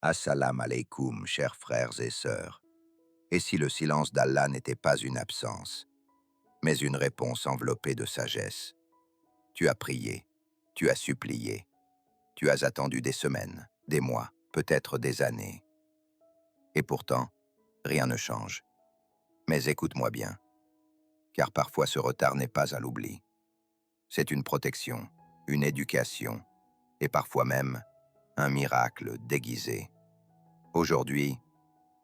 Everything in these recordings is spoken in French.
Assalam alaikum, chers frères et sœurs. Et si le silence d'Allah n'était pas une absence, mais une réponse enveloppée de sagesse? Tu as prié, tu as supplié, tu as attendu des semaines, des mois, peut-être des années. Et pourtant, rien ne change. Mais écoute-moi bien, car parfois ce retard n'est pas à l'oubli. C'est une protection, une éducation, et parfois même un miracle déguisé. Aujourd'hui,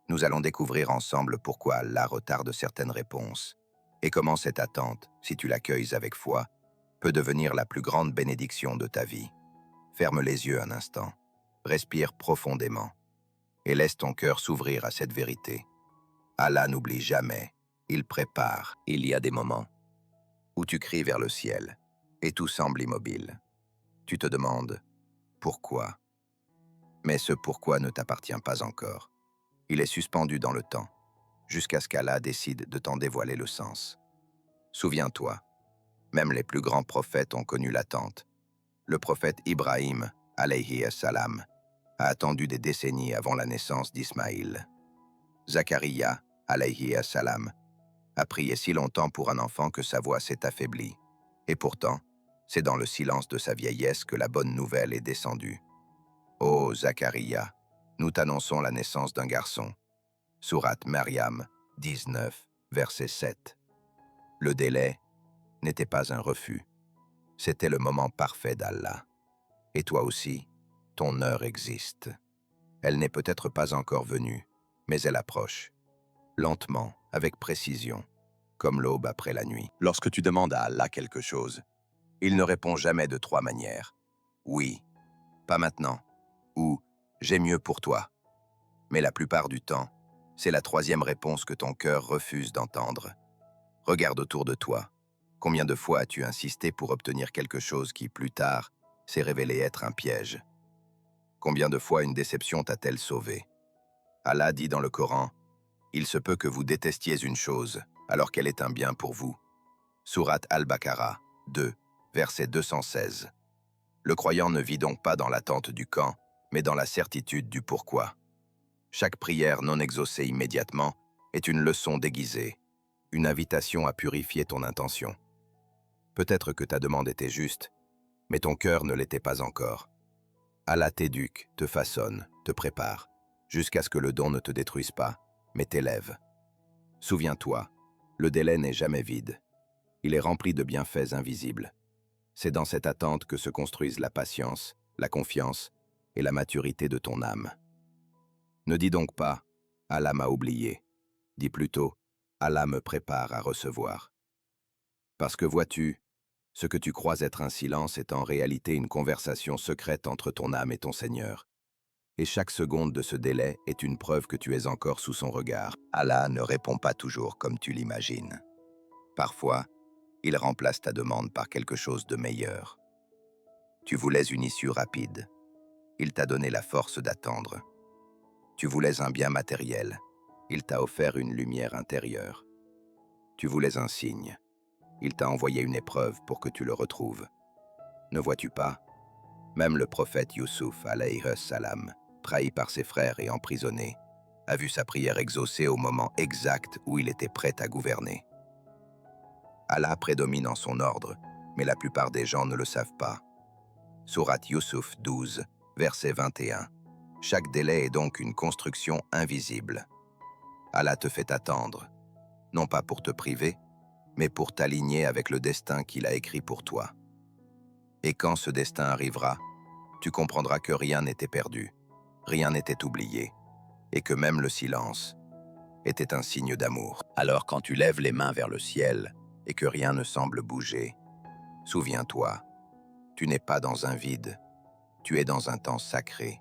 nous allons découvrir ensemble pourquoi Allah retarde certaines réponses et comment cette attente, si tu l'accueilles avec foi, peut devenir la plus grande bénédiction de ta vie. Ferme les yeux un instant, respire profondément et laisse ton cœur s'ouvrir à cette vérité. Allah n'oublie jamais, il prépare. Il y a des moments où tu cries vers le ciel et tout semble immobile. Tu te demandes pourquoi, mais ce pourquoi ne t'appartient pas encore. Il est suspendu dans le temps, jusqu'à ce qu'Allah décide de t'en dévoiler le sens. Souviens-toi, même les plus grands prophètes ont connu l'attente. Le prophète Ibrahim, alayhi salam, a attendu des décennies avant la naissance d'Ismaïl. Zacharia, alayhi salam, a prié si longtemps pour un enfant que sa voix s'est affaiblie. Et pourtant, c'est dans le silence de sa vieillesse que la bonne nouvelle est descendue. Ô Zacharia, nous t'annonçons la naissance d'un garçon. Sourate Maryam 19, verset 7. Le délai n'était pas un refus, c'était le moment parfait d'Allah. Et toi aussi, ton heure existe. Elle n'est peut-être pas encore venue, mais elle approche, lentement, avec précision, comme l'aube après la nuit. Lorsque tu demandes à Allah quelque chose, il ne répond jamais de trois manières. Oui, pas maintenant, ou j'ai mieux pour toi. Mais la plupart du temps, c'est la troisième réponse que ton cœur refuse d'entendre. Regarde autour de toi. Combien de fois as-tu insisté pour obtenir quelque chose qui, plus tard, s'est révélé être un piège? Combien de fois une déception t'a-t-elle sauvé? Allah dit dans le Coran, « Il se peut que vous détestiez une chose, alors qu'elle est un bien pour vous. » Sourate Al-Baqarah 2, verset 216. Le croyant ne vit donc pas dans l'attente du quand, mais dans la certitude du pourquoi. Chaque prière non exaucée immédiatement est une leçon déguisée, une invitation à purifier ton intention. Peut-être que ta demande était juste, mais ton cœur ne l'était pas encore. Allah t'éduque, te façonne, te prépare, jusqu'à ce que le don ne te détruise pas, mais t'élève. Souviens-toi, le délai n'est jamais vide. Il est rempli de bienfaits invisibles. C'est dans cette attente que se construisent la patience, la confiance et la maturité de ton âme. Ne dis donc pas « Allah m'a oublié ». Dis plutôt « Allah me prépare à recevoir ». Parce que vois-tu, ce que tu crois être un silence est en réalité une conversation secrète entre ton âme et ton Seigneur. Et chaque seconde de ce délai est une preuve que tu es encore sous son regard. Allah ne répond pas toujours comme tu l'imagines. Parfois, il remplace ta demande par quelque chose de meilleur. Tu voulais une issue rapide. Il t'a donné la force d'attendre. Tu voulais un bien matériel. Il t'a offert une lumière intérieure. Tu voulais un signe. Il t'a envoyé une épreuve pour que tu le retrouves. Ne vois-tu pas? Même le prophète Youssouf, alayhi salam, trahi par ses frères et emprisonné, a vu sa prière exaucée au moment exact où il était prêt à gouverner. Allah prédomine en son ordre, mais la plupart des gens ne le savent pas. Sourate Youssouf 12, verset 21. Chaque délai est donc une construction invisible. Allah te fait attendre, non pas pour te priver, mais pour t'aligner avec le destin qu'il a écrit pour toi. Et quand ce destin arrivera, tu comprendras que rien n'était perdu, rien n'était oublié, et que même le silence était un signe d'amour. Alors quand tu lèves les mains vers le ciel et que rien ne semble bouger, souviens-toi, tu n'es pas dans un vide, tu es dans un temps sacré.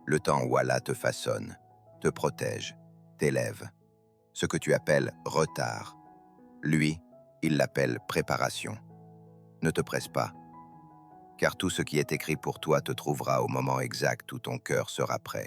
Le temps où Allah te façonne, te protège, t'élève. Ce que tu appelles retard, lui, il l'appelle préparation. Ne te presse pas, car tout ce qui est écrit pour toi te trouvera au moment exact où ton cœur sera prêt.